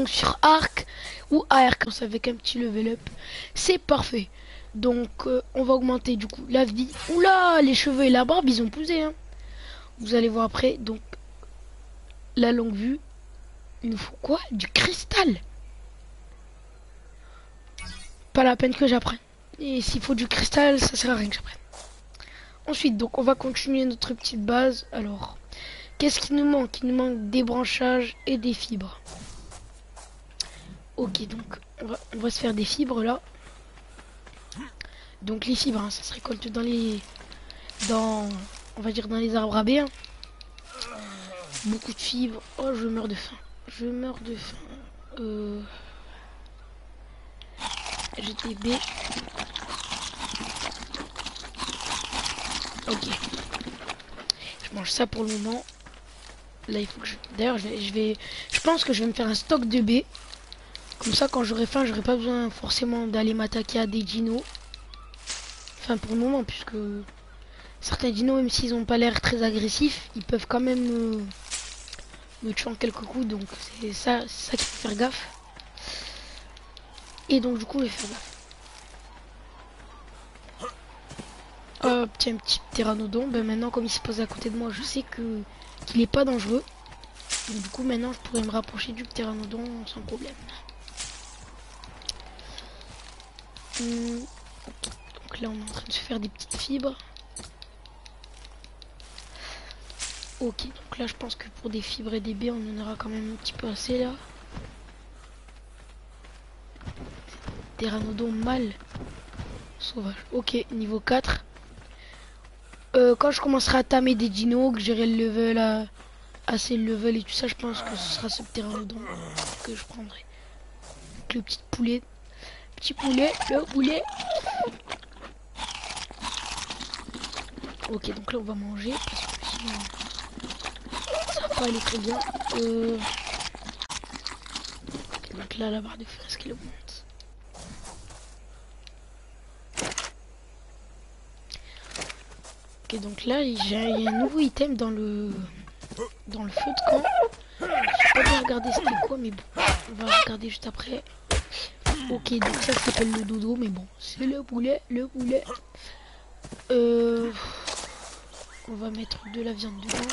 donc sur arc ou arc avec un petit level up. C'est parfait. Donc on va augmenter du coup la vie. Oula, les cheveux et la barbe ils ont poussé hein. Vous allez voir après. Donc la longue vue. Il nous faut quoi? Du cristal. Pas la peine que j'apprenne. Et s'il faut du cristal, ça sert à rien que j'apprenne. Ensuite, donc on va continuer notre petite base. Alors, qu'est-ce qui nous manque? Il nous manque des branchages et des fibres. Ok, donc on va se faire des fibres là. Donc les fibres, hein, ça se récolte on va dire dans les arbres à baie. Hein. Beaucoup de fibres. Oh, je meurs de faim. Je meurs de faim. GTB. Ok. Je mange ça pour le moment. Là, il faut que je... D'ailleurs, je pense que je vais me faire un stock de baies. Comme ça, quand j'aurai faim, j'aurai pas besoin forcément d'aller m'attaquer à des dinos. Enfin, pour le moment, puisque certains dinos, même s'ils n'ont pas l'air très agressifs, ils peuvent quand même me tuer en quelques coups. Donc, c'est ça qu'il faut faire gaffe. Et donc, du coup, je vais faire gaffe. Hop, tiens, un petit pteranodon. Ben maintenant, comme il se pose à côté de moi, je sais qu'il est pas dangereux. Donc, du coup, maintenant, je pourrais me rapprocher du pteranodon sans problème. Donc là, on est en train de se faire des petites fibres. Ok, donc là, je pense que pour des fibres et des baies, on en aura quand même un petit peu assez là. Pteranodon mâle sauvage. Ok, niveau 4. Quand je commencerai à tamer des dinos, que j'aurai le level assez le level et tout ça, je pense que ce sera ce pteranodon que je prendrai. Donc, le petit poulet. Petit poulet, le poulet. Ok, donc là on va manger parce que sinon ça va pas aller très bien. Ok, donc là la barre de fresque elle augmente. Ok, donc là il y a un nouveau item dans le feu de camp. J'ai pas bien regardé c'était quoi, mais bon, on va regarder juste après. Ok, donc ça s'appelle le dodo, mais bon, c'est le poulet, le poulet. On va mettre de la viande dedans.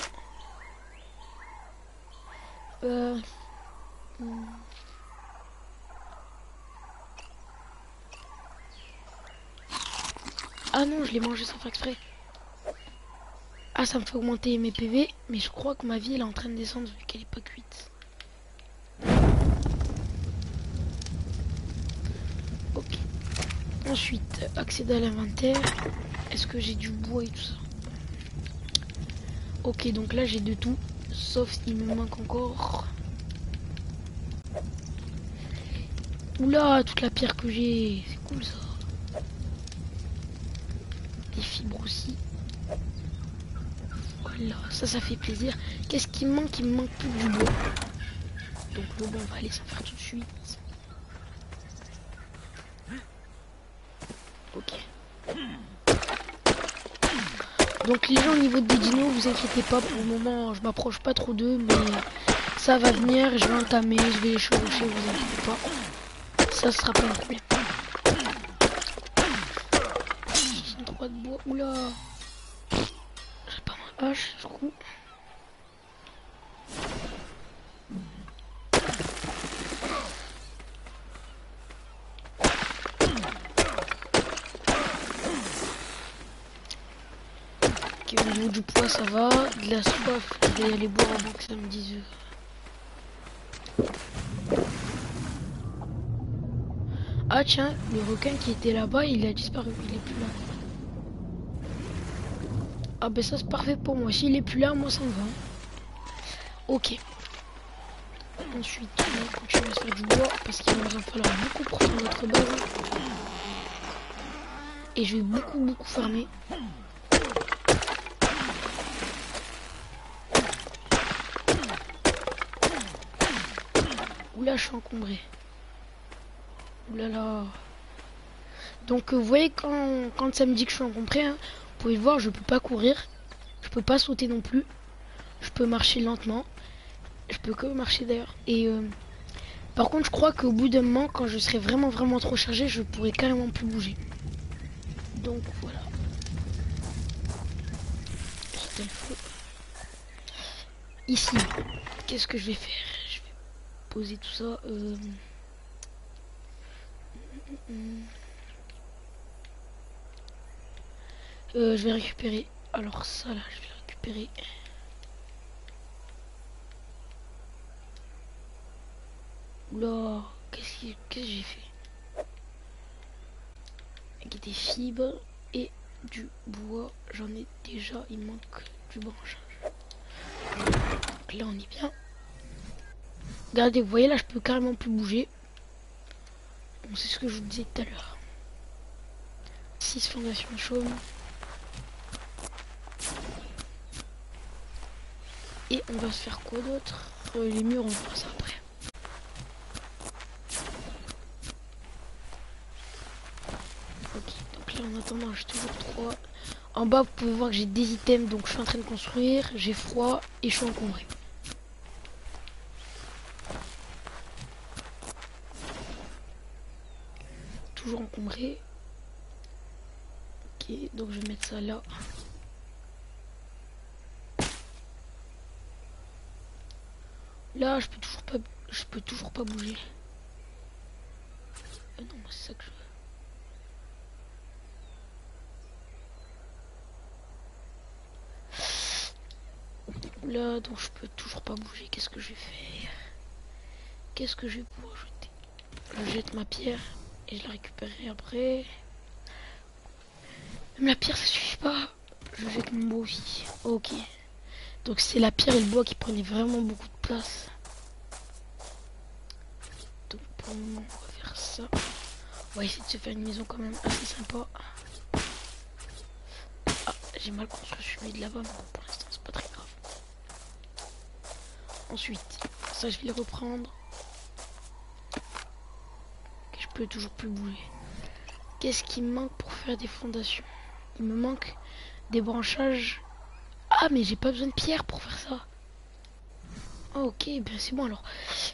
Ah non, je l'ai mangé sans faire exprès. Ah, ça me fait augmenter mes PV, mais je crois que ma vie elle est en train de descendre vu qu'elle est pas cuite. Ok. Ensuite, accéder à l'inventaire. Est-ce que j'ai du bois et tout ça? Ok, donc là j'ai de tout, sauf s'il me manque encore. Oula, toute la pierre que j'ai, c'est cool ça. Des fibres aussi. Voilà, ça fait plaisir. Qu'est-ce qui me manque? Il me manque plus du bois. Donc le bois, on va aller s'en faire tout de suite. Ok. Donc les gens au niveau des dinos, vous inquiétez pas, pour le moment je m'approche pas trop d'eux, mais ça va venir, je vais entamer, je vais les chevaucher, vous inquiétez pas. Ça sera pas un problème. J'ai une droite de bois, oula. J'ai pas ma hache, du coup. Ok, au niveau du poids ça va, de la soif, je vais aller boire avant que ça me dise. Ah tiens, le requin qui était là-bas, il a disparu, il est plus là. Ah ben ça c'est parfait pour moi, s'il est plus là, moi ça me va. Ok. Ensuite, on va continuer à se faire du bois parce qu'il va nous en falloir beaucoup pour faire notre base. Et je vais beaucoup farmer. Oula, je suis encombré. Oulala. Donc vous voyez quand ça me dit que je suis encombré, hein, vous pouvez le voir, je peux pas courir. Je peux pas sauter non plus. Je peux marcher lentement. Je peux que marcher d'ailleurs. Et Par contre, je crois qu'au bout d'un moment, quand je serai vraiment trop chargé, je pourrai carrément plus bouger. Donc voilà. C'était le feu. Ici, qu'est-ce que je vais faire? Je vais poser tout ça. Je vais récupérer. Alors ça là, je vais le récupérer. Oula, qu'est-ce que j'ai fait? Avec des fibres et du bois, j'en ai déjà, il manque du branchage. Donc là on est bien. Regardez, vous voyez là je peux carrément plus bouger. Bon, c'est ce que je vous disais tout à l'heure. 6 fondations chaumes. Et on va se faire quoi d'autre? Les murs, on va voir ça après. Ok, donc là en attendant j'ai toujours 3. En bas vous pouvez voir que j'ai des items, donc je suis en train de construire, j'ai froid et je suis encombré. Toujours encombré. Ok, donc je vais mettre ça là. Là, je peux toujours pas bouger. Non, c'est ça que je veux. Là, donc je peux toujours pas bouger. Qu'est-ce que je vais faire? Qu'est-ce que je vais pouvoir jeter? Je jette ma pierre et je la récupérerai après. Même la pierre, ça suffit pas. Je jette mon bois aussi. Ok. Donc c'est la pierre et le bois qui prenaient vraiment beaucoup de place. Donc pour le moment, on va faire ça. On va essayer de se faire une maison quand même assez sympa. Ah, j'ai mal construit celui de là-bas, mais bon, pour l'instant c'est pas très grave. Ensuite, ça je vais le reprendre. Je peux toujours plus bouger. Qu'est-ce qui me manque pour faire des fondations? Il me manque des branchages. Ah mais j'ai pas besoin de pierre pour faire ça. Oh, ok, bien c'est bon alors.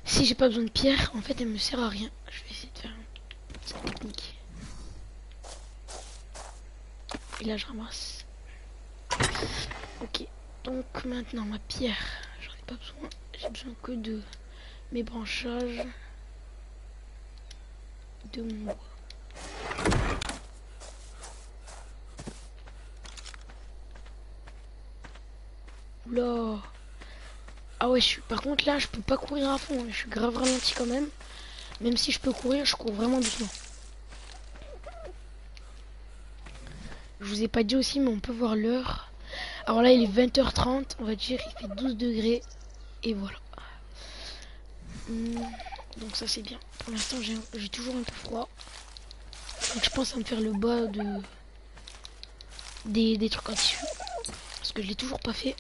Si j'ai pas besoin de pierre, en fait elle me sert à rien. Je vais essayer de faire une petite technique. Et là je ramasse. Ok, donc maintenant ma pierre, j'en ai pas besoin. J'ai besoin que de mes branchages. De mon bois. Oula. Ah ouais, par contre là je peux pas courir à fond, hein. Je suis grave ralenti quand même. Même si je peux courir, je cours vraiment doucement. Je vous ai pas dit aussi, mais on peut voir l'heure. Alors là il est 20h30, on va dire, il fait 12 degrés. Et voilà. Donc ça c'est bien. Pour l'instant j'ai toujours un peu froid. Donc je pense à me faire le bas des trucs en tissu. Parce que je l'ai toujours pas fait.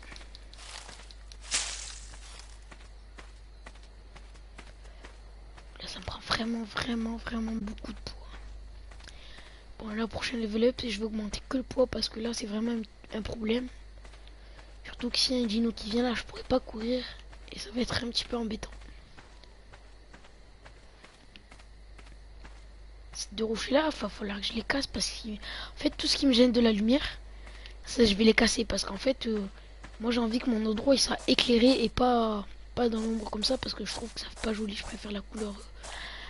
Là ça me prend vraiment beaucoup de poids. Bon, la prochaine level up, je vais augmenter que le poids parce que là c'est vraiment un problème. Surtout que s'il y a un dino qui vient là, je pourrais pas courir et ça va être un petit peu embêtant. Ces deux rochers là, il va falloir que je les casse parce qu'en fait tout ce qui me gêne de la lumière, ça je vais les casser parce qu'en fait moi j'ai envie que mon endroit il sera éclairé et pas dans l'ombre comme ça parce que je trouve que ça fait pas joli. Je préfère la couleur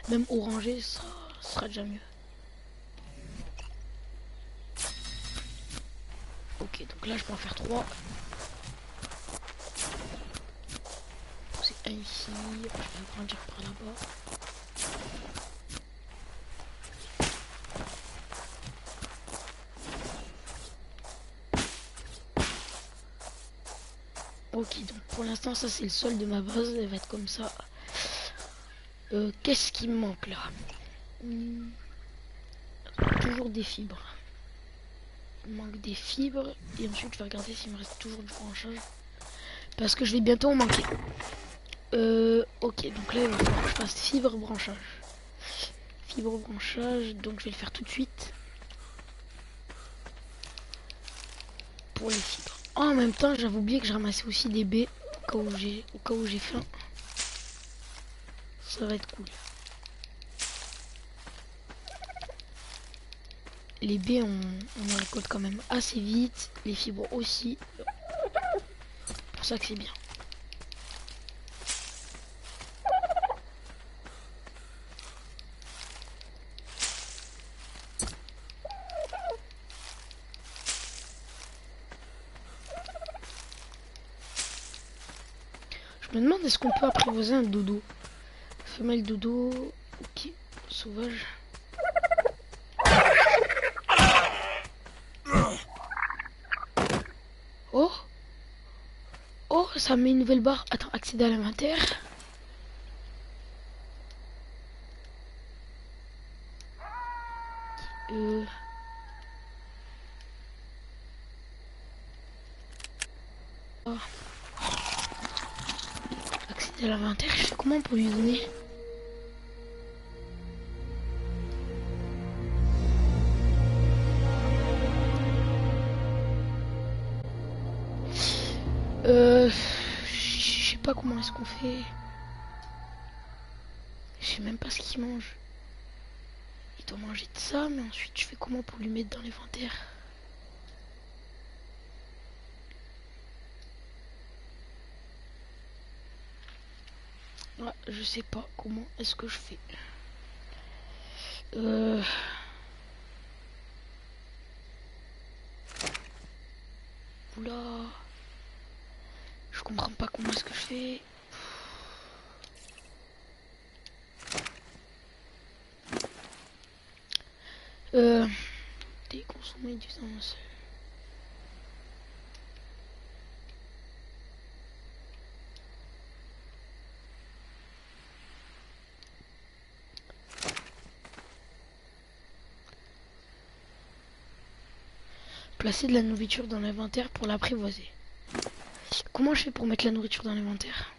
même orangée, ça sera déjà mieux. Ok, donc là je peux en faire 3. C'est un ici, je vais agrandir par là-bas. Ok, donc pour l'instant ça c'est le sol de ma base, elle va être comme ça. Qu'est-ce qui me manque là? Toujours des fibres. Il me manque des fibres et ensuite je vais regarder s'il me reste toujours du branchage. Parce que je vais bientôt en manquer. Ok, donc là il va falloir que je fasse fibre branchage. Fibre branchage, donc je vais le faire tout de suite. Pour les fibres. Oh, en même temps j'avais oublié que je ramassais aussi des baies au cas où j'ai faim. ça va être cool. Les baies, on en récolte quand même assez vite. Les fibres aussi. C'est pour ça que c'est bien. Je me demande est-ce qu'on peut apprivoiser un dodo. Femelle dodo. Ok. Sauvage. Oh. Oh, ça met une nouvelle barre. Attends, accéder à l'inventaire. Oh. Accéder à l'inventaire, je fais comment pour lui donner? Je sais pas comment est-ce qu'on fait. Je sais même pas ce qu'il mange. Il doit manger de ça, mais ensuite je fais comment pour lui mettre dans l'inventaire? Ouais, je sais pas comment est-ce que je fais. Oula. Je comprends pas comment est-ce que je fais. Déconsommer du sens. Placer de la nourriture dans l'inventaire pour l'apprivoiser. Comment je fais pour mettre la nourriture dans l'inventaire?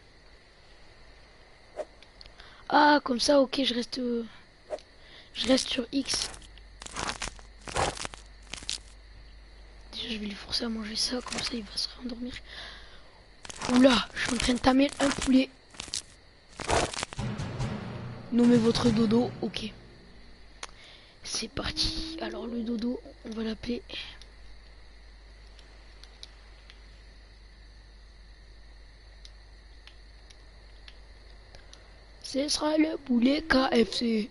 Ah, comme ça, ok, je reste sur X. Déjà, je vais lui forcer à manger ça, comme ça, il va se rendormir. Oula, je suis en train de tamer un poulet. Nommez votre dodo, ok. C'est parti. Alors, le dodo, on va l'appeler... Ce sera le poulet KFC.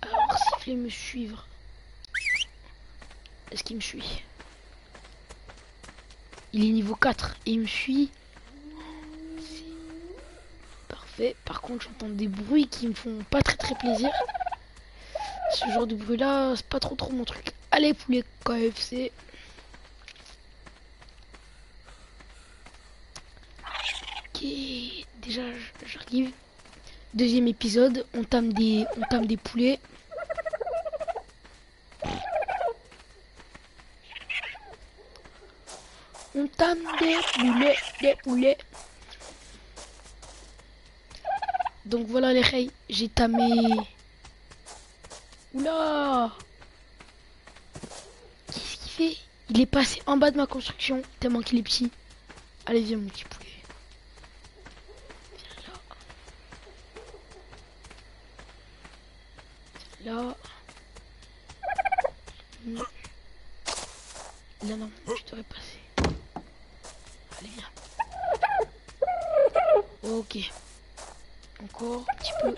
Alors, siffler me suivre. Est-ce qu'il me suit? Il est niveau 4 et il me suit. Parfait. Par contre, j'entends des bruits qui me font pas très plaisir. Ce genre de bruit là, c'est pas trop mon truc. Allez, poulet KFC. Ok, déjà j'arrive. Deuxième épisode, on tame des poulets. On tame des poulets. Donc voilà les reilles, j'ai tamé. Oula! Qu'est-ce qu'il fait? Il est passé en bas de ma construction, tellement qu'il est petit. Allez, viens mon petit poulet. Viens là. Là. Là non, tu devrais passer. Allez, viens. Ok. Encore un petit peu.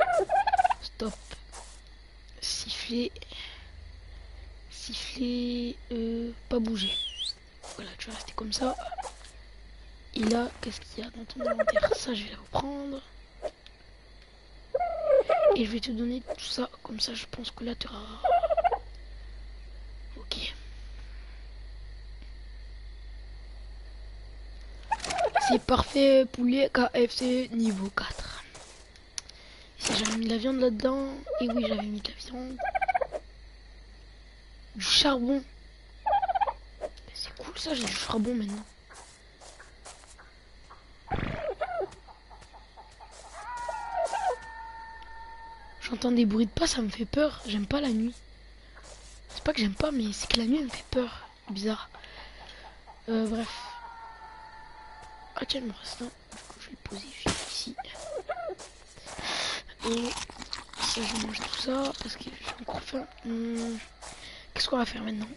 Stop. Siffler. Siffler. Pas bouger. Voilà, tu vas rester comme ça. Et là, qu'est-ce qu'il y a dans ton inventaire? Ça, je vais le reprendre. Et je vais te donner tout ça. Comme ça, je pense que là, tu auras... Ok. C'est parfait, poulet KFC niveau 4. Si j'avais mis de la viande là-dedans. Et oui, j'avais mis de la viande. Du charbon. C'est cool ça, j'ai du charbon maintenant. J'entends des bruits de pas, ça me fait peur. J'aime pas la nuit. C'est pas que j'aime pas, mais c'est que la nuit elle me fait peur. Bizarre. Bref. Ah tiens, il me reste un. Du coup, je vais le poser juste ici. ici. Et ça, je mange tout ça parce que j'ai encore faim. Qu'est-ce qu'on va faire maintenant?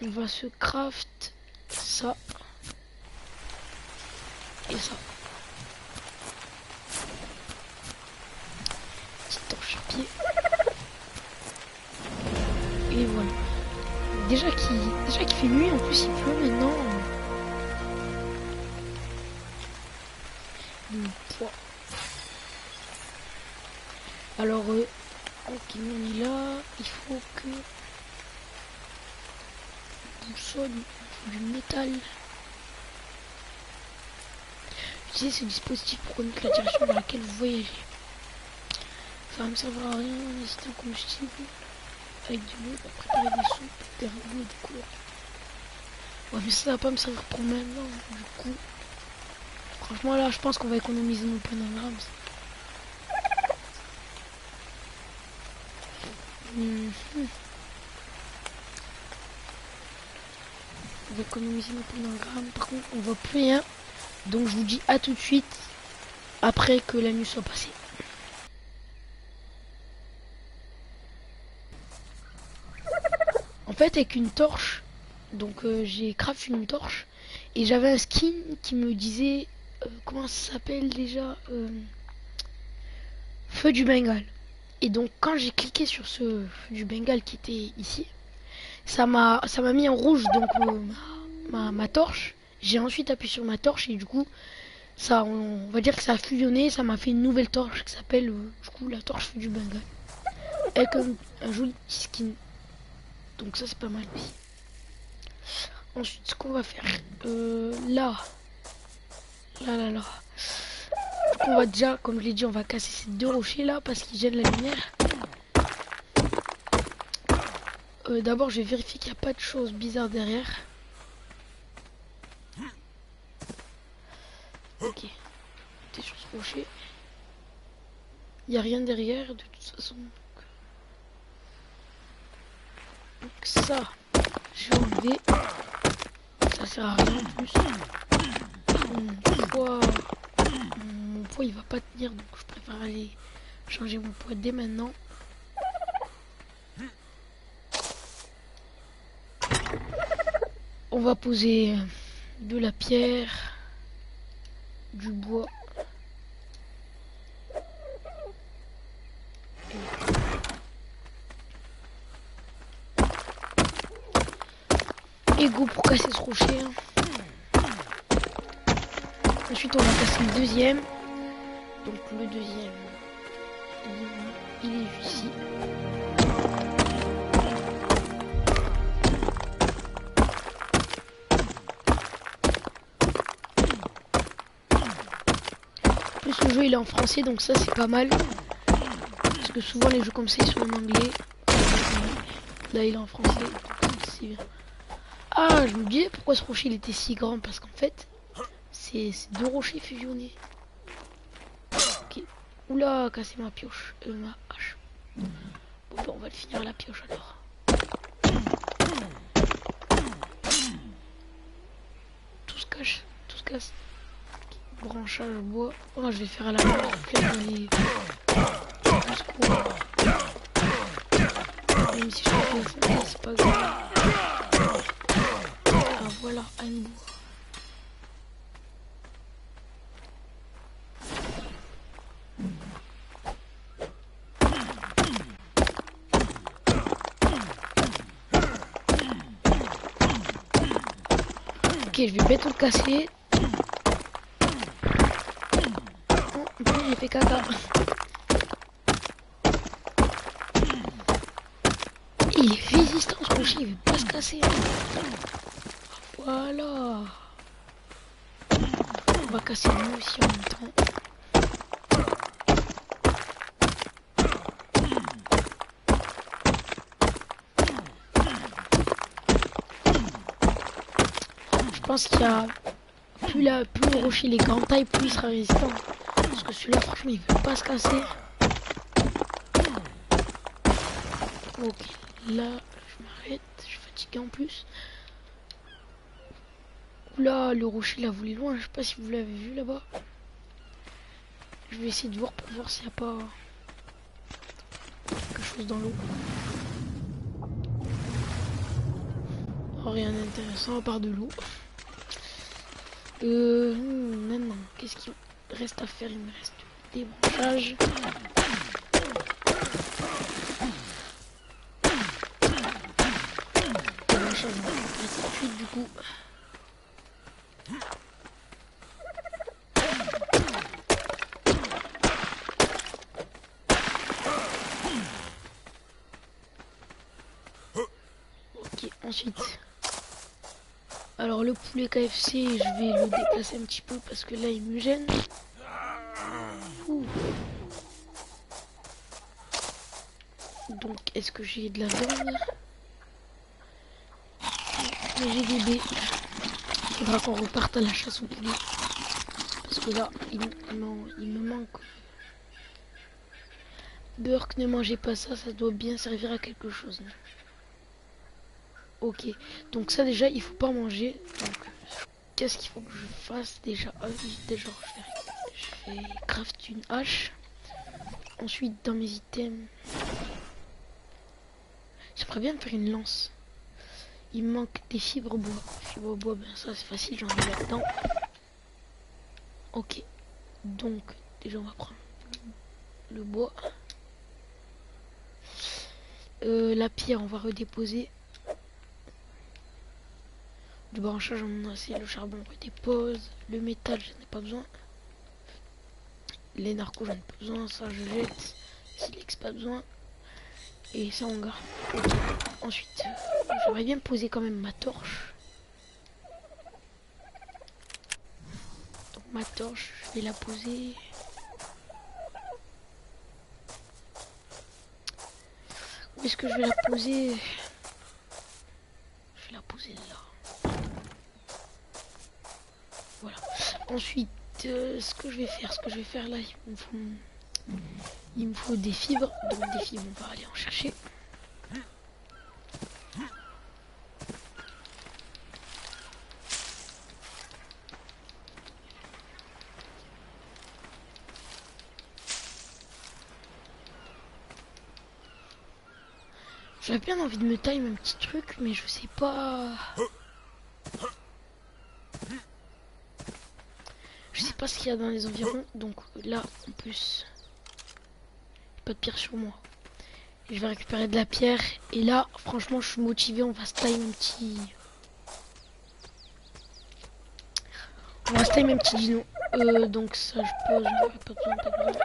On va se craft ça et ça. Petite torche à pied. Et voilà. Déjà qu'il fait nuit, en plus il pleut maintenant. Alors, ok, on est là. Il faut que on soit du métal. Utilisez ce dispositif pour connaître la direction dans laquelle vous voyagez. Ça ne me servira à rien, n'hésitez au combustible avec du l'eau pour préparer des soupes, des ragoûts et des couleurs. Ouais, mais ça va pas me servir pour maintenant, du coup. Franchement, là, je pense qu'on va économiser nos panagrammes. On va économiser nos panagrammes. Par contre, on voit plus rien. Donc, je vous dis à tout de suite après que la nuit soit passée. En fait, avec une torche, donc j'ai crafté une torche et j'avais un skin qui me disait comment ça s'appelle déjà, feu du Bengale. Et donc quand j'ai cliqué sur ce feu du Bengale qui était ici, ça m'a mis en rouge donc ma torche. J'ai ensuite appuyé sur ma torche et du coup ça, on va dire que ça a fusionné, ça m'a fait une nouvelle torche qui s'appelle du coup la torche feu du Bengale avec un joli petit skin. Donc ça c'est pas mal aussi. Ensuite ce qu'on va faire là. Du coup on va déjà, comme je l'ai dit, on va casser ces deux rochers là parce qu'ils gênent la lumière. D'abord je vais vérifier qu'il n'y a pas de choses bizarres derrière. Ok. T'es sur ce rocher. Il n'y a rien derrière de toute façon. Donc ça, j'ai enlevé. Ça sert à rien en plus. Mon poids il va pas tenir, donc je préfère aller changer mon poids dès maintenant. On va poser de la pierre, du bois. Et go pour casser ce rocher. Hein. Ensuite on va casser le deuxième. Donc le deuxième, il est juste ici. En plus le jeu il est en français donc ça c'est pas mal. Parce que souvent les jeux comme ça ils sont en anglais. Là il est en français, donc c'est bien. Ah, je me disais pourquoi ce rocher il était si grand, parce qu'en fait c'est deux rochers fusionnés. Ok. Oula, casser ma pioche, ma hache. Bon bah on va le finir à la pioche alors. Tout se cache, tout se casse. Okay. Branchage bois. Oh, je vais faire à la main. Même si je suis au fond, c'est pas grave. Ah voilà, un bout. Ok, je vais bientôt le casser. Oh, j'ai fait caca. Il est résistant ce rocher, il veut pas se casser. Voilà. On va casser lui aussi en même temps. Je pense qu'il y a plus le rocher il est grand taille, plus il sera résistant. Parce que celui-là franchement il veut pas se casser. Ok, là je m'arrête, je suis fatigué en plus. Oula, le rocher là vous l'êtes loin, je sais pas si vous l'avez vu là-bas. Je vais essayer de voir pour voir s'il n'y a pas quelque chose dans l'eau. Oh, rien d'intéressant à part de l'eau. Maintenant, qu'est-ce qu'il reste à faire? Il me reste des branchages. Des branchages, on va faire tout de suite du coup. Ok, ensuite. Alors le poulet KFC, je vais le déplacer un petit peu parce que là il me gêne. Ouh. Donc est-ce que j'ai de la viande? Mais j'ai des baies. Il faudra qu'on reparte à la chasse au poulet. Parce que là, il me manque. Burk, ne mangez pas ça, ça doit bien servir à quelque chose. Ok, donc ça déjà, il faut pas manger. Donc, qu'est-ce qu'il faut que je fasse déjà? Déjà, je vais craft une hache. Ensuite, dans mes items, j'aimerais bien me faire une lance. Il me manque des fibres bois. Fibres bois, ben ça c'est facile, j'en ai là-dedans. Ok, donc déjà on va prendre le bois. La pierre, on va redéposer. Du branchage, on a assez. Le charbon, on redépose. Le métal, j'en ai pas besoin. Les narcos, j'en ai pas besoin. Ça, je jette. Silex, pas besoin. Et ça, on garde. Okay. Ensuite, j'aimerais bien poser quand même ma torche. Donc, ma torche, je vais la poser. Où est-ce que je vais la poser? Je vais la poser là. Voilà. Ensuite, ce que je vais faire là, il me faut des fibres. Donc des fibres, on va aller en chercher. J'avais bien envie de me time un petit truc, mais je sais pas. Je sais pas ce qu'il y a dans les environs. Donc là, en plus, pas de pierre sur moi. Et je vais récupérer de la pierre. Et là, franchement, je suis motivé. On va se time un petit. On va se time un petit dino. Donc ça, je pose. J'en aurais pas besoin, pas besoin.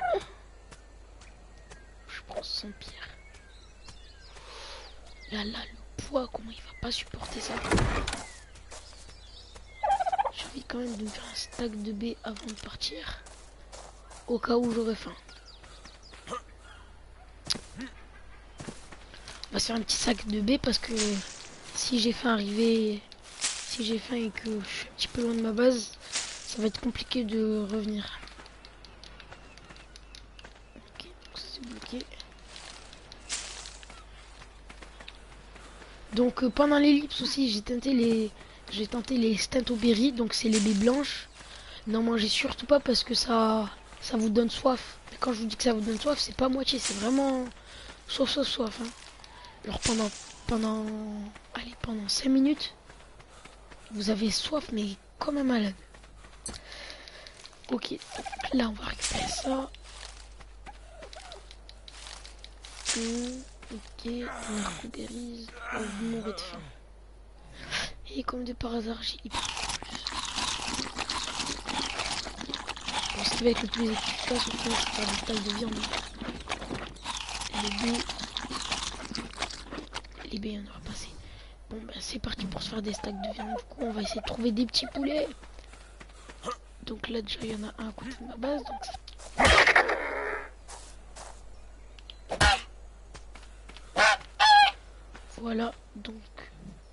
Je prends 100 pierres. Là, le poids, comment il va pas supporter ça? J'ai envie quand même de me faire un stack de baies avant de partir. Au cas où j'aurais faim. On va se faire un petit sac de baies parce que si j'ai faim et que je suis un petit peu loin de ma base, ça va être compliqué de revenir. Ok, donc ça c'est bloqué. Donc pendant l'ellipse aussi, j'ai tenté les Stintoberry, donc c'est les baies blanches. N'en mangez surtout pas parce que ça vous donne soif. Mais quand je vous dis que ça vous donne soif, c'est pas moitié, c'est vraiment soif. Hein. Alors pendant 5 minutes, vous avez soif, mais comme un malade. Ok, donc là on va récupérer ça. Ok, narcoberries, vous mourrez de faim. Et comme de par hasard, j'ai hyper plus. Bon, ce qui va être le plus efficace, c'est de faire des stacks de viande. Les baies, on aura passé. Bon, ben c'est parti pour se faire des stacks de viande. Du coup, on va essayer de trouver des petits poulets. Donc là, déjà, il y en a un à côté de ma base. Donc voilà, donc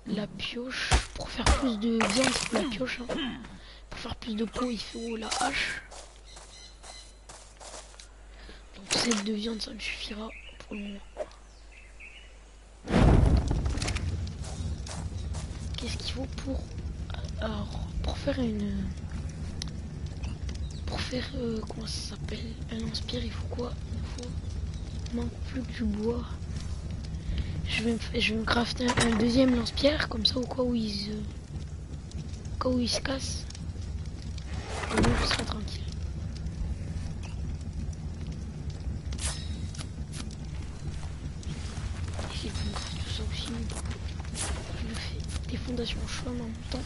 la pioche. Pour faire plus de viande, il faut la pioche. Hein. Pour faire plus de peau, il faut la hache. Donc 7 de viande, ça me suffira pour le moment. Qu'est-ce qu'il faut pour... Alors, pour faire pour faire, comment ça s'appelle, un lance-pierre, il faut quoi? Il manque plus que du bois. Je vais me crafter un deuxième lance-pierre, comme ça au cas où il se casse. Au moins je serai tranquille. Essayer de me crafter tout ça aussi, mais bon, je le fais des fondations chaudes en même temps.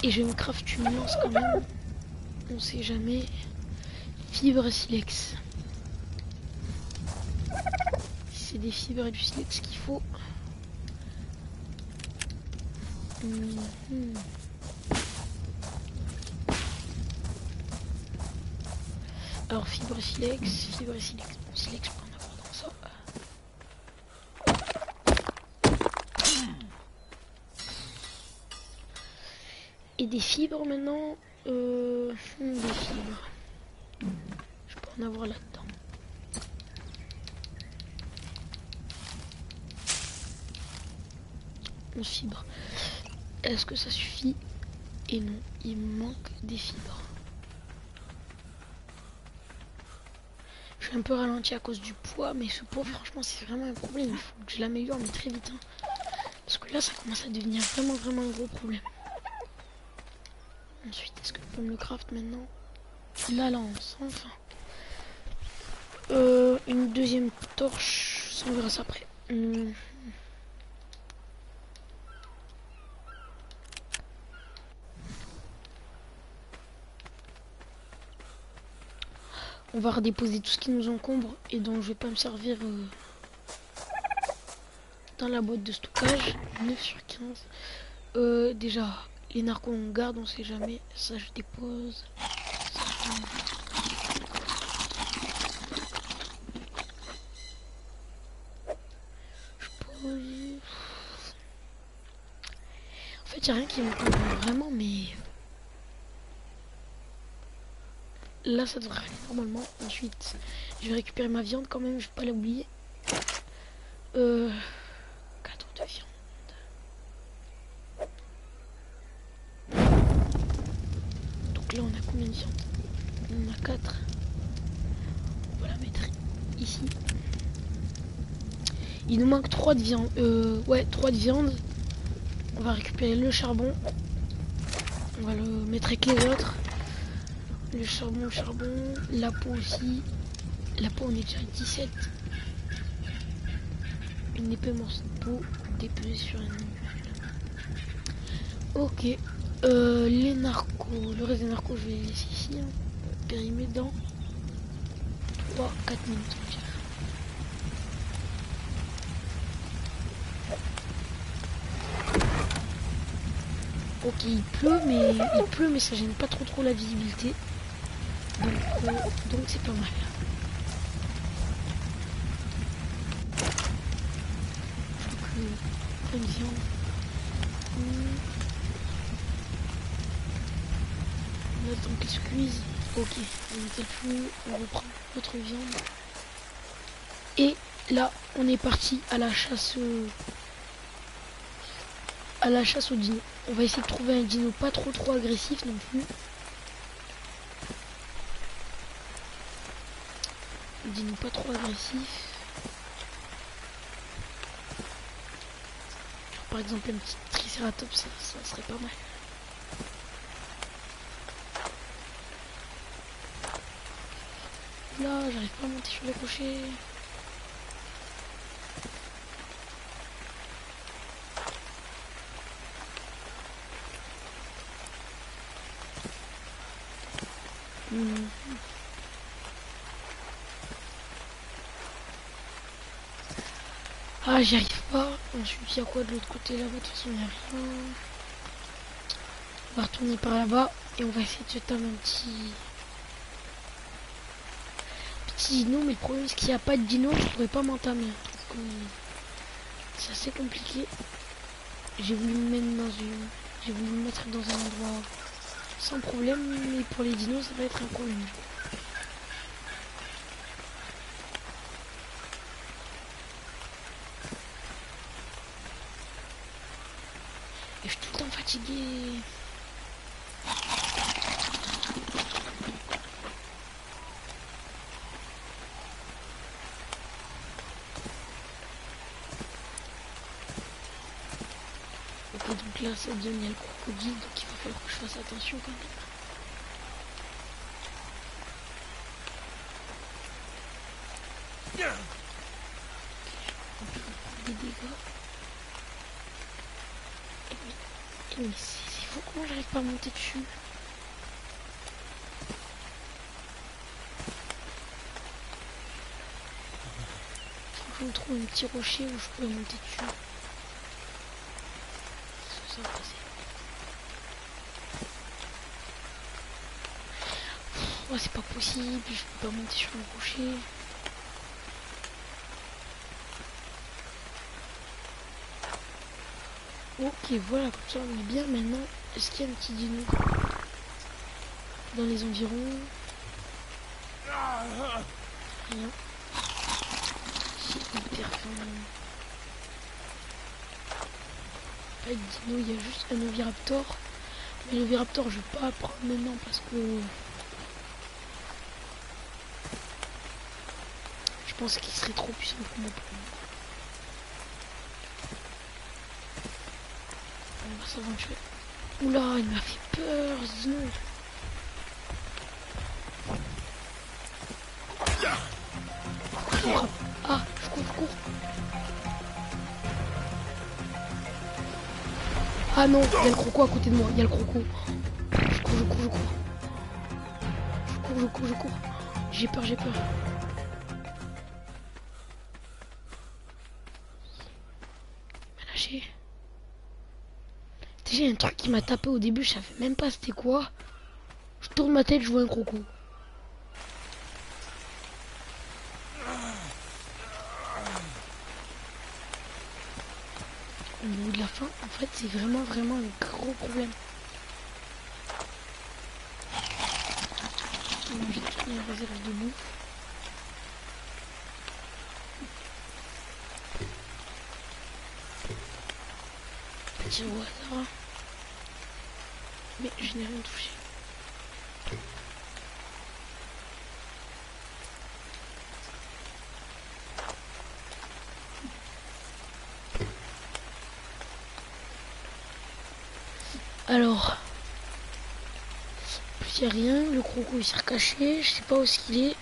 Et je me craft une lance quand même. On sait jamais. Fibre silex. C'est des fibres et du silex qu'il faut. Alors fibre silex. Bon, silex pour en avoir dans ça. Et des fibres maintenant. Des fibres. Je peux en avoir là-dedans. Fibres. Est-ce que ça suffit? Et non, il me manque des fibres. Je suis un peu ralenti à cause du poids, mais ce poids, franchement, c'est vraiment un problème. Il faut que je l'améliore, mais très vite. Hein. Parce que là, ça commence à devenir vraiment un gros problème. Ensuite, est-ce que je peux me le craft maintenant? La lance, enfin. Une deuxième torche, ça on verra ça après. On va redéposer tout ce qui nous encombre et dont je vais pas me servir dans la boîte de stockage. 9 sur 15. Déjà, les narcos on garde, on sait jamais. Ça je dépose. Ça, je pose. En fait, il n'y a rien qui m'encombre vraiment, mais là ça devrait aller normalement. Ensuite, je vais récupérer ma viande quand même, je vais pas l'oublier. 4 de viande. Donc là on a combien de viande? On a 4. On va la mettre ici. Il nous manque 3 de viande. Ouais, 3 de viande. On va récupérer le charbon. On va le mettre avec les autres. Le charbon. La peau aussi. La peau, on est déjà à 17. Une épée morceau de peau déposée sur un animal. Ok. Les narcos. Le reste des narcos, je vais les laisser ici. Hein. Périmé dans 3-4 minutes, on va dire. Ok, il pleut, mais ça gêne pas trop la visibilité. Donc c'est pas mal. Plein de viande. On attend qu'il se cuise. Ok, on met le feu, on reprend notre viande. Et là, on est parti à la chasse au dino. On va essayer de trouver un dino pas trop agressif non plus. Un dino pas trop agressif. Par exemple, un petit tricératops, ça serait pas mal. Là, j'arrive pas à monter sur les rochers. Ah, j'y arrive pas. Ensuite, il y a quoi de l'autre côté là-bas? De toute façon, il n'y a rien. On va retourner par là-bas et on va essayer de se taper un petit dino. Mais le problème, c'est qu'il n'y a pas de dino, je pourrais pas m'entamer. Donc, c'est assez compliqué. J'ai voulu me mettre dans un endroit sans problème, mais pour les dinos, ça va être un problème. Je suis tout le temps fatigué. Ok, donc là, cette zone, il y a le crocodile, donc il va falloir que je fasse attention quand même. Des dégâts. Mais c'est fou comment j'arrive pas à monter dessus. Faut que je me trouve un petit rocher où je peux monter dessus. Ça va passer. Oh, c'est pas possible, je peux pas monter sur le rocher. Ok, voilà, comme ça on est bien maintenant. Est-ce qu'il y a un petit dino dans les environs? Rien. C'est hyper fin. Pas de dino, il y a juste un oviraptor. Mais l'oviraptor, je vais pas prendre maintenant parce que je pense qu'il serait trop puissant pour moi. On va s'aventurer. Oula, il m'a fait peur, ce dino. Ah, je cours. Ah non, il y a le croco à côté de moi, il y a le croco. Je cours. J'ai peur. Il m'a lâché. Déjà, il y a un truc qui m'a tapé au début, je savais même pas c'était quoi. Je tourne ma tête, je vois un croco. Au niveau de la fin, en fait, c'est vraiment un gros problème. J'ai toutes mes réserves de bouffe. Petit au hasard. Mais je n'ai rien touché. Alors, plus il n'y a rien, le croco il s'est recaché, je sais pas où est-ce qu'il est.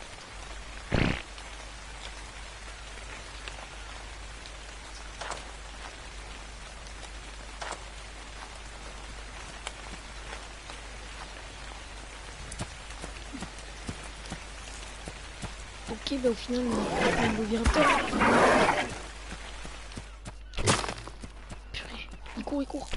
Ok, bah au final on a pris un oviraptor. Purée, il court.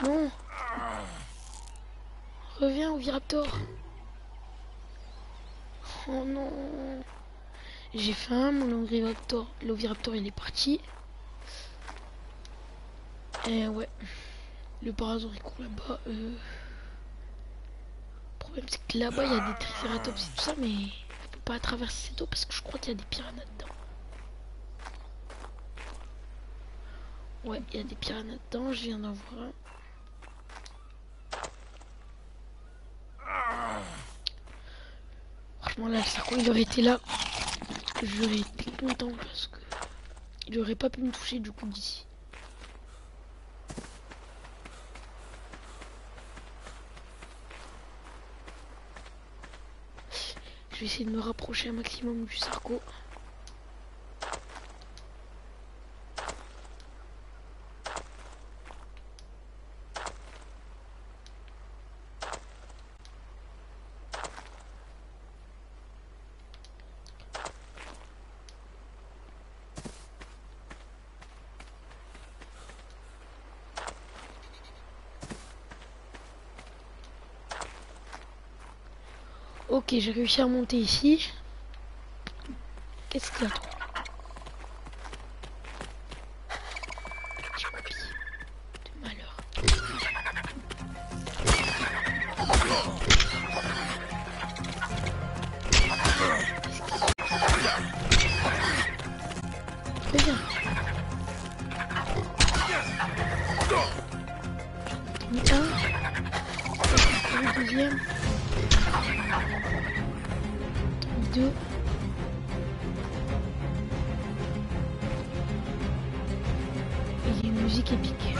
Non. Reviens, oviraptor. Oh non. J'ai faim, mon l'oviraptor il est parti. Et ouais. Le parasaure il court là-bas. Le problème c'est que là-bas il y a des triceratops et tout ça, mais je peux pas traverser cette eau parce que je crois qu'il y a des piranhas dedans. Ouais, il y a des piranhas dedans, je viens d'en voir un. Franchement là, le sarco il aurait été là, j'aurais été content parce que il aurait pas pu me toucher du coup d'ici. Je vais essayer de me rapprocher un maximum du sarco. Ok, j'ai réussi à monter ici. Qu'est-ce qu'il y a? Petit copie de malheur. mis un. Le deuxième. Deux. Et il y a une musique épique.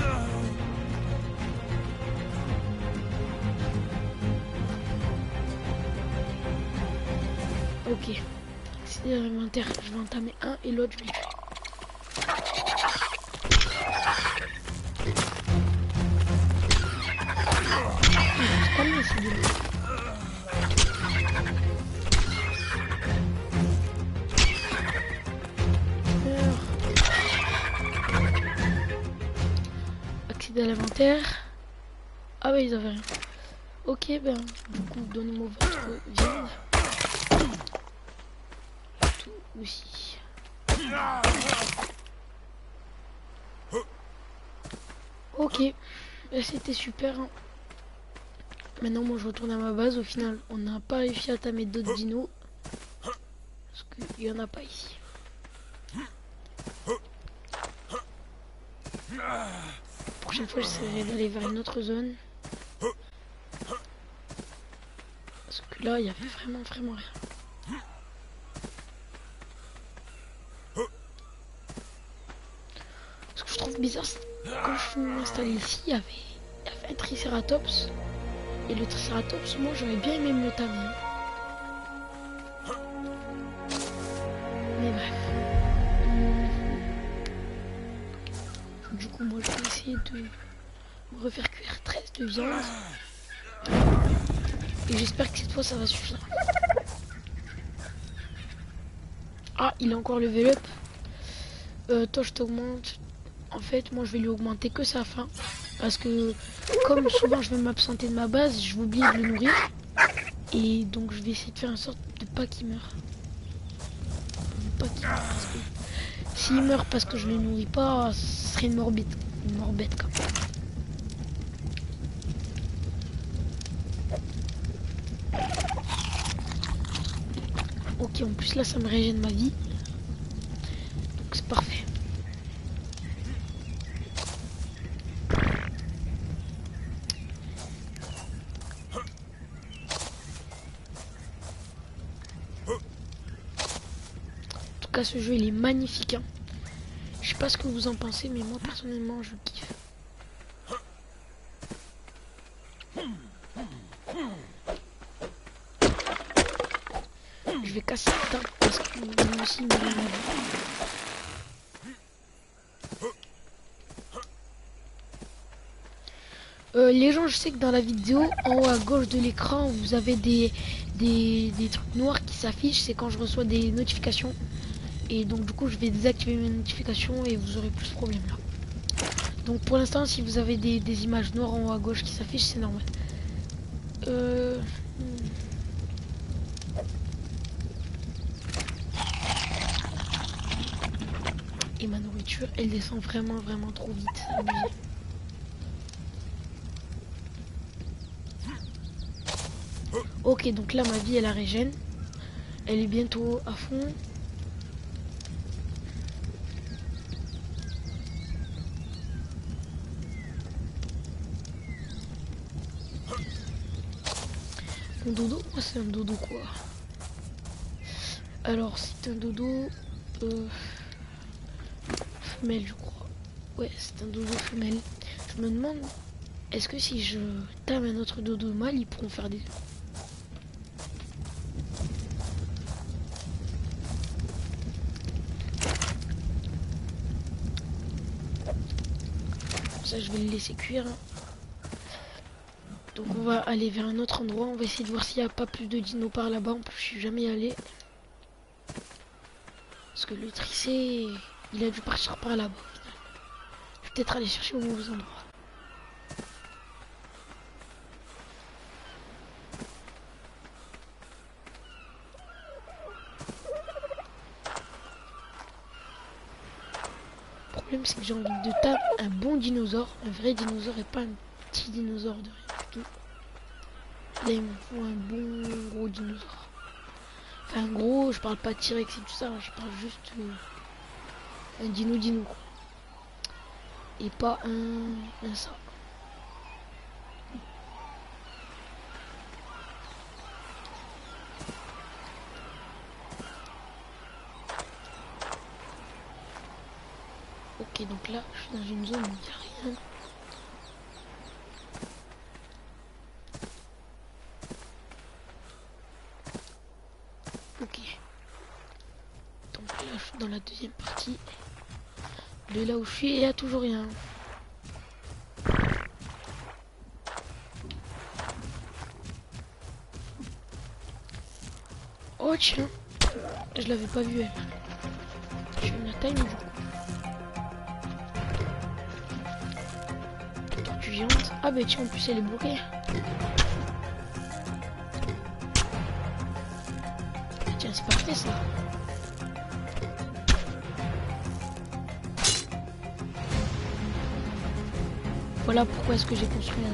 Ok. C'est l'inventaire. Je vais entamer un et l'autre je vais le tuer. C'est pas mal, c'est de l'eau. Accéder à l'inventaire. Ah ouais, ils avaient rien. Ok, ben, du coup, donnez-moi votre viande. Tout aussi. Ok, ben, c'était super. Hein. Maintenant, moi, je retourne à ma base. Au final, on n'a pas réussi à tamer d'autres dinos. Parce qu'il n'y en a pas ici. La prochaine fois, j'essaierai d'aller vers une autre zone. Parce que là, il y avait vraiment rien. Ce que je trouve bizarre, c'est que quand je me suis installé ici, il y avait un Triceratops. Et le Triceratops, moi, j'aurais bien aimé me le tamer. Hein. Mais bref. Du coup, moi, je vais essayer de me refaire cuire 13 de viande. Et j'espère que cette fois, ça va suffire. Ah, il a encore level up. Toi, je t'augmente. En fait, moi, je vais lui augmenter que sa faim. Parce que, comme souvent, je vais m'absenter de ma base, je vais oublier de le nourrir. Et donc, je vais essayer de faire en sorte de pas qu'il meure. De pas qu'il meure. Parce que s'il meurt parce que je le nourris pas, ce serait une mort bête. Une mort bête, quand même. Ok, en plus, là, ça me régène ma vie. Donc, c'est parfait. En tout cas, ce jeu, il est magnifique. Hein. Je sais pas ce que vous en pensez, mais moi, personnellement, je kiffe. Je vais casser le temps parce que moi aussi, il me donne la vie. Les gens, je sais que dans la vidéo, en haut à gauche de l'écran, vous avez des trucs noirs qui s'affichent. C'est quand je reçois des notifications. Et donc, du coup, je vais désactiver mes notifications et vous aurez plus ce problème là. Donc, pour l'instant, si vous avez des images noires en haut à gauche qui s'affichent, c'est normal. Et ma nourriture, elle descend vraiment trop vite. C'est abusé. Ok, donc là, ma vie, elle a régène. Elle est bientôt à fond. Mon dodo, moi, c'est un dodo quoi. Alors, c'est un dodo femelle, je crois. Ouais, c'est un dodo femelle. Je me demande, est-ce que si je tame un autre dodo mâle, ils pourront faire des œufs? Ça, je vais le laisser cuire. Donc, on va aller vers un autre endroit. On va essayer de voir s'il n'y a pas plus de dinos par là-bas. En plus, je suis jamais allé. Parce que le tricé, il a dû partir par là-bas. Je vais peut-être aller chercher au mauvais endroit. Le problème, c'est que j'ai envie de taper un bon dinosaure, un vrai dinosaure et pas un petit dinosaure de rien du tout. Là, il me faut un bon gros dinosaure. Enfin, gros, je parle pas de T-Rex et tout ça, je parle juste un dino quoi. Et pas un ça. Ok, donc là, je suis dans une zone où il n'y a rien. Ok. Donc là, je suis dans la deuxième partie. De là où je suis, il n'y a toujours rien. Oh tiens, je l'avais pas vu elle. Je suis une taille du coup. Tortue géante. Ah bah tiens, en plus elle est bloquée. Tiens, c'est parfait ça. Voilà pourquoi est-ce que j'ai construit un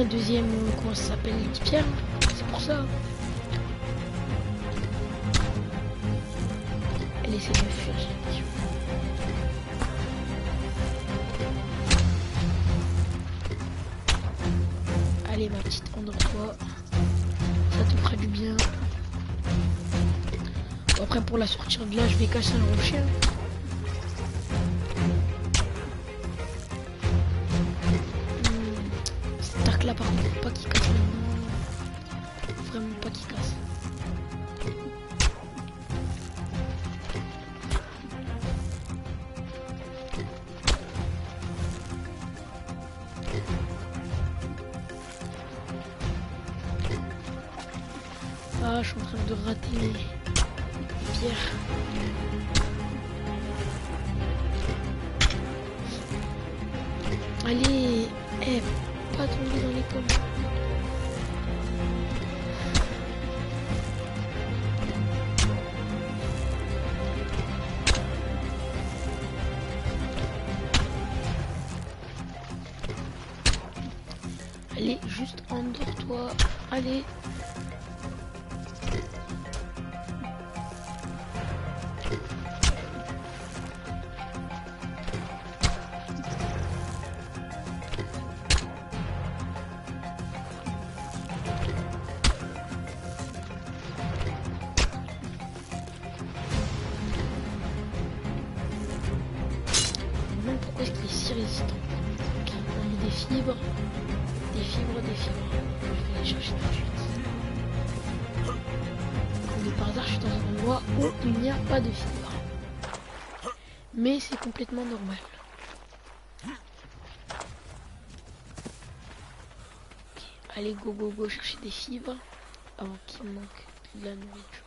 deuxième, comment ça s'appelle, pierre. C'est pour ça. Elle essaie de fuir, j'ai l'impression. Allez ma petite, endors-toi. Ça te fera du bien. Bon, après pour la sortir de là, je vais casser un rocher. Là par contre, faut pas qu'il casse maintenant. Vraiment pas qu'il casse. Ah, je suis en train de rater les pierres. Allez, pas tomber dans les pommes. Allez, juste endors-toi. Allez. Pourquoi est-ce qu'il est si résistant? Ok, on a mis des fibres. Je vais les chercher tout de suite. Comme par hasard, je suis dans un endroit où il n'y a pas de fibres. Mais c'est complètement normal. Okay. Allez, go, chercher des fibres avant qu'il me manque de la nourriture.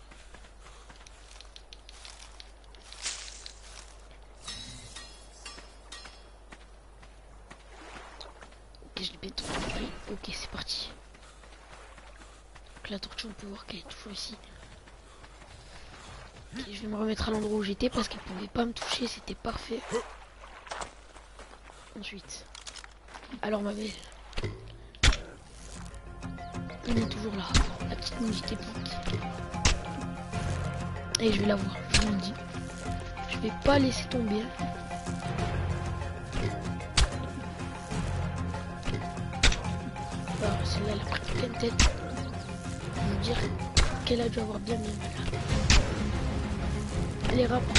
Ok, je l'ai bientôt compris. Ok, c'est parti. Donc la tortue, on peut voir qu'elle est toujours ici. Ok, je vais me remettre à l'endroit où j'étais parce qu'elle pouvait pas me toucher, c'était parfait. Ensuite, alors ma belle, il est toujours là, la petite musique épique. Et je vais la voir, je vous le dis. Je vais pas laisser tomber. Alors, celle-là, elle a pris pleine tête. On va dire qu'elle a dû avoir bien mal. Elle est rapide.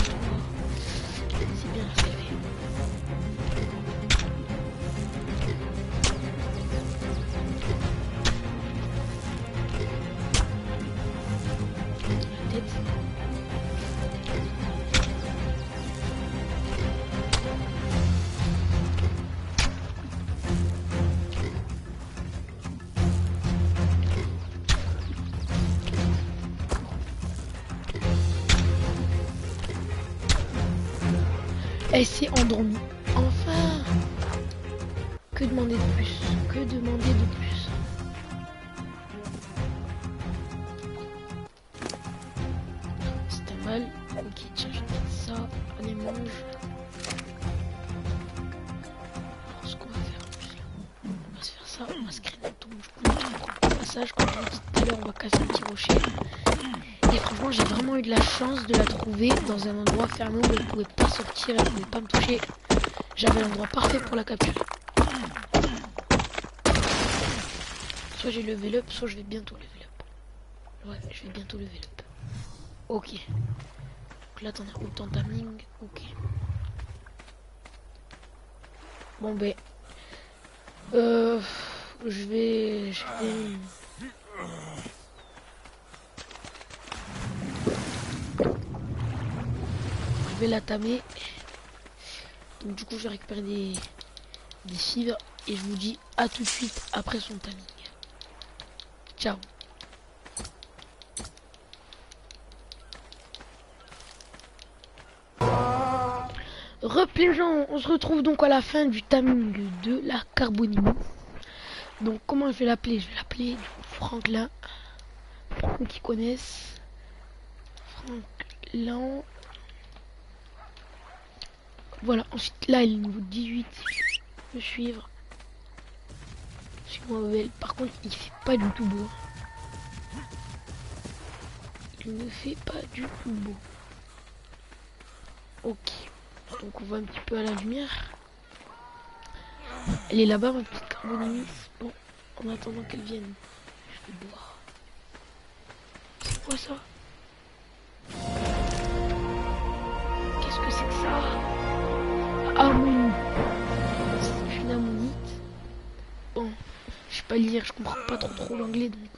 C'est bien ce qu'elle fait. La tête. Elle s'est endormie. Enfin! Que demander de plus? Que demander de plus? C'était mal. Ok, tiens, je vais mettre ça. Allez, mange. Alors, ce qu'on va faire en plus là, on va se faire ça. On va se créer notre bouche pour le passage. Comme je l'ai dit tout à l'heure, on va casser un petit rocher. Et franchement, j'ai vraiment eu de la chance de la trouver dans un endroit fermé où elle pouvait pas sortir, elle pouvait pas me toucher. J'avais l'endroit parfait pour la capturer. Soit j'ai level up, soit je vais bientôt level up. Ouais, je vais bientôt level up. Ok. Donc là, t'en as autant timing. Ok. Bon, ben. Je vais... Je vais la tamer. Donc du coup, je vais récupérer des fibres. Et je vous dis à tout de suite après son timing. Ciao. Rep les gens, on se retrouve donc à la fin du timing de la Carbonimo. Donc comment je vais l'appeler? Je vais l'appeler du coup Franklin. Pour ceux qui connaissent. Franklin. Voilà, ensuite là il est niveau 18. Je vais suivre. Suis-moi belle. Par contre il fait pas du tout beau. Il ne fait pas du tout beau. Ok. Donc on va un petit peu à la lumière. Elle est là-bas ma petite Carbonimo. Bon, en attendant qu'elle vienne. Je vais boire. C'est quoi ça? Qu'est-ce que c'est que ça? Ammonie. C'est une ammonite. Bon, je sais pas lire, je comprends pas trop l'anglais donc.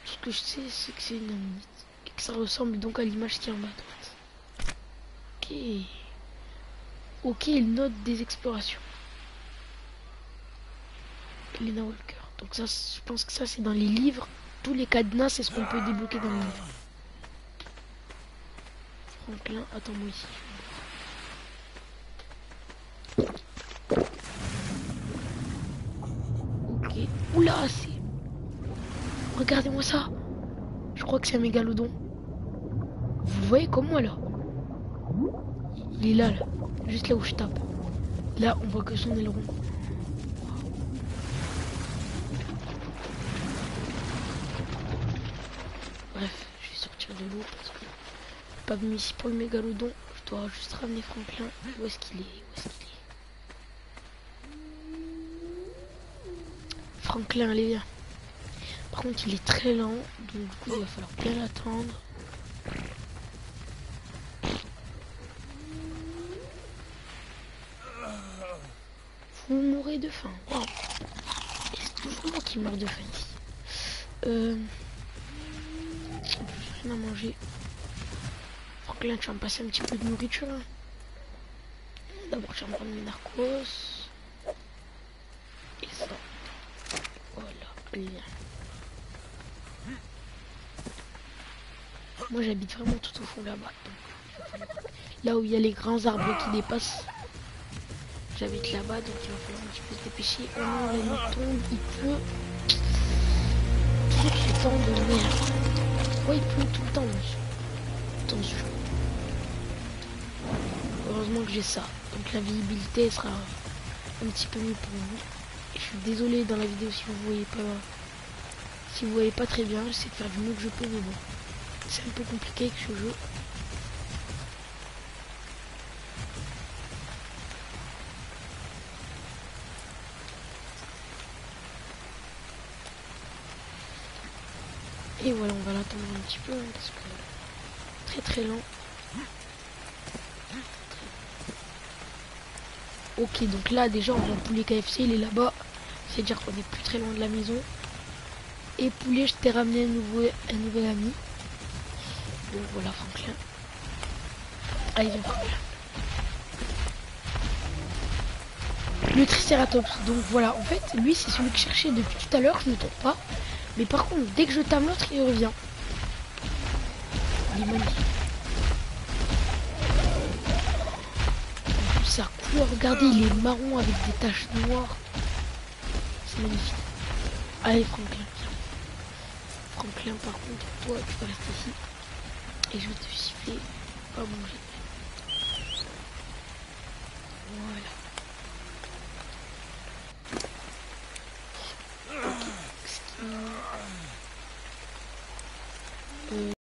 Tout ce que je sais, c'est que c'est une ammonite. Et que ça ressemble donc à l'image qui est en bas à droite. Ok. Ok, il note des explorations. Elena Walker. Donc ça, je pense que ça c'est dans les livres. Tous les cadenas, c'est ce qu'on peut débloquer dans le livre. Franklin, attends-moi ici. Ok. Oula, c'est... Regardez-moi ça. Je crois que c'est un mégalodon. Vous le voyez comme moi là? Il est là, là. Juste là où je tape. Là, on voit que son aileron. Bref, je vais sortir de l'eau parce que pas venu ici pour le mégalodon. Je dois juste ramener Franklin. Où est-ce qu'il est? Où est-ce qu'il est? Franklin, allez viens. Par contre, il est très lent, donc du coup, il va falloir bien l'attendre. Vous mourrez de faim. Wow. Et c'est toujours moi qui meurs de faim ici. Rien à manger. Franklin, tu vas me passer un petit peu de nourriture. Hein. D'abord, je vais me prendre mes narcos. Et ça. Voilà, allez, viens. Moi, j'habite vraiment tout au fond là-bas. Là où il y a les grands arbres qui dépassent. J'habite là-bas, donc il va falloir un petit peu se dépêcher. Oh non, la nuit tombe, il pleut. Tout ce temps de merde. Pourquoi il pleut tout le temps, monsieur? Attention. Heureusement que j'ai ça. Donc la visibilité sera un petit peu mieux pour vous. Et je suis désolé dans la vidéo si vous voyez pas. Si vous voyez pas très bien, j'essaie de faire du mieux que je peux, mais bon. C'est un peu compliqué avec ce jeu. Et voilà, on va l'attendre un petit peu, hein, parce que très lent. Ok, donc là déjà on voit Poulet KFC, il est là-bas. C'est-à-dire qu'on est plus très loin de la maison. Et Poulet, je t'ai ramené un nouvel ami. Donc voilà Franklin. Allez, viens Franklin. Le Triceratops. Donc voilà, en fait, lui c'est celui que je cherchais depuis tout à l'heure, je ne le trouve pas. Mais par contre, dès que je tame l'autre, il revient. Il est magnifique. En plus, sa couleur, regardez, il est marron avec des taches noires. C'est magnifique. Allez Franklin. Franklin, par contre, toi, tu vas rester ici. Et je vais te siffler. Pas bouger. Voilà. Ok.